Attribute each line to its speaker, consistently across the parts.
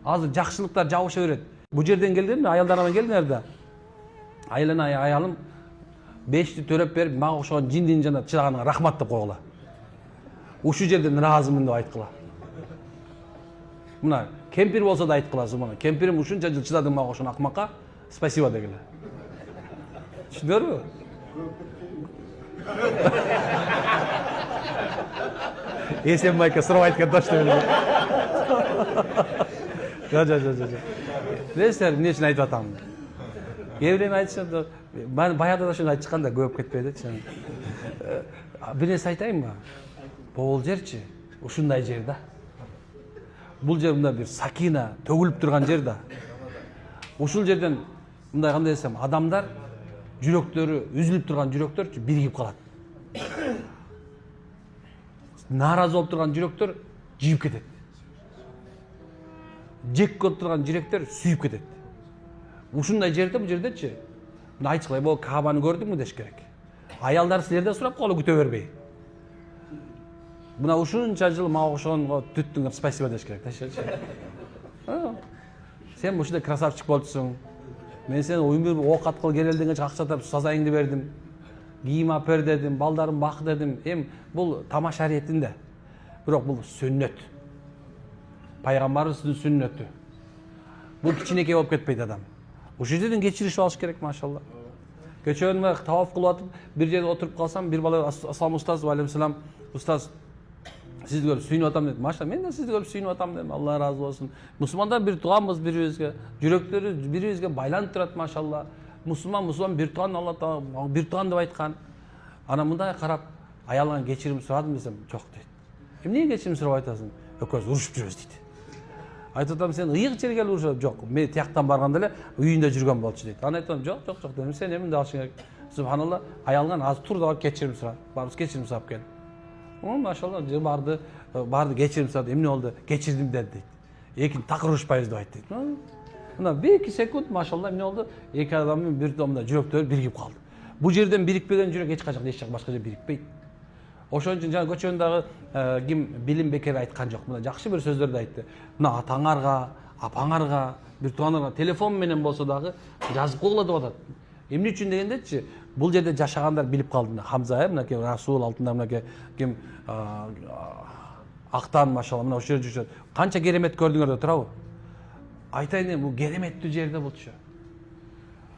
Speaker 1: Азыр жакшылыктар жабыша берет. Бул жерден келдимби? Аялдарга келдиңер да. Аялым 5ти төлөп берип, мага окшогон жиндин жана чыдаганга рахмат деп койгула. Ушул жерден ыраазымын деп айткыла. Мына кемпир болсо да айткыласыз мына. Кемпирим ушунча жыл чыдадың мага ошон акмакка. Спасибо дегиле. Түшүндүңөрбү? Есен майка сурап айткан точно эле. Жо. Билесиздер, эмне үчүн айтып атам? Кээ бирөө айтышат, мен баягыда да ошону айтып чыккан да көп кетпейди. Бир нерсе айтайынбы? Бул жерчи, ушундай жер да. Бул жер мындай бир сакина төгүлүп турган жер да. Ушул жерден мындай кандай десем, адамдар жүрөктөрү үзүлүп турган жүрөктөр биригип калат. Нааразы болуп турган жүрөктөр жиип кетет. Жек көрүп турган жүрөктөр сүйүп кетет. Ушундай жерде бул жердечи. Мына айтчылай, бул Каабаны көрдүңбү деш керек. Аялдар силерден сурап колу күтө бербей. Мына ушунча жыл мага окшогонго түттүңөр, спасибо деш керек. Сен ушундай красавчик болчусуң. Мен сени уюмбир оокат кыл келелденгенче акча тап сазайыңды бердим. Кийим алып бер дедим, балдарым бак дедим. Бул тамаша иретинде. Бирок бул сүннөт. Пайгамбарыбыздын сүннөтү. Бул кичинекей болуп кетпейт адам. Ушул жерден кечириш алыш керек, машалла. Кечөөнү таваф кылып атып, бир жерде отуруп калсам, бир бала ассалам устаз, алейкум салам, устаз, сизди көрүп сүйүнүп атам деди. Машалла, мен да сизди көрүп сүйүнүп атам дедим. Алла разы болсун. Мусулмандар бир тууганбыз бирибизге. Жүрөктөрү бирибизге байланып турат, машалла. Мусулман бир тууган, Алла Таала бир тууган деп айткан. Ана мындай карап, аялдан кечирим сурадым десем, жок дейт. Эмнеге кечирим сурап айтасың? Экөөбүз урушуп жүрөбүз дейт. Айтып атам, сен ыйык жерге келип урушуп, жок, мен тияктан барганда эле үйүндө жүргөн болчу дейт. Аны айтам, жок дедим, сен эмне алышың керек? Субханалла, аялдан азыр тур да кечирим сура. Барыбыз кечирим сурап кел. Машалла, барды кечирим сурады. Эмне болду? Кечирдим деди дейт. Экинчи такыр урушпайбыз деп айтты дейт. Мына 1-2 секунд, машалла, эмне болду? Эки адамдын бир домда жүрөктөрү биригип калды. Бул жерден бирикпеген жүрөк эч качан башка жерде бирикпейт. Ошон үчүн жана көчөндөгү ким билим бекер айткан жок. Мына жакшы бир сөздөрдү айтты. Мына атаңарга, апаңарга, бир туугандарга телефон менен болсо дагы жазып койгула деп атат. Эмне үчүн дегендечи, бул жерде жашагандар билип калды. Хамза, мынакей Расул алтында мынакей ким Актан, машалла, мына ошол жерде жүрүшөт. Канча керемет көрдүңөр деп турабы? Айтайын, бул кереметтүү жерде болчу.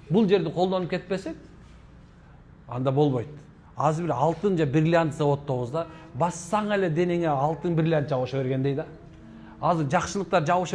Speaker 1: Бул жерди колдонуп кетпесек, анда болбойт. Азыр бир алтын же бриллиант заводтобуз да, бассаң эле денеңе алтын бриллиант жабыша бергендей да. Азыр жакшылыктар жабыша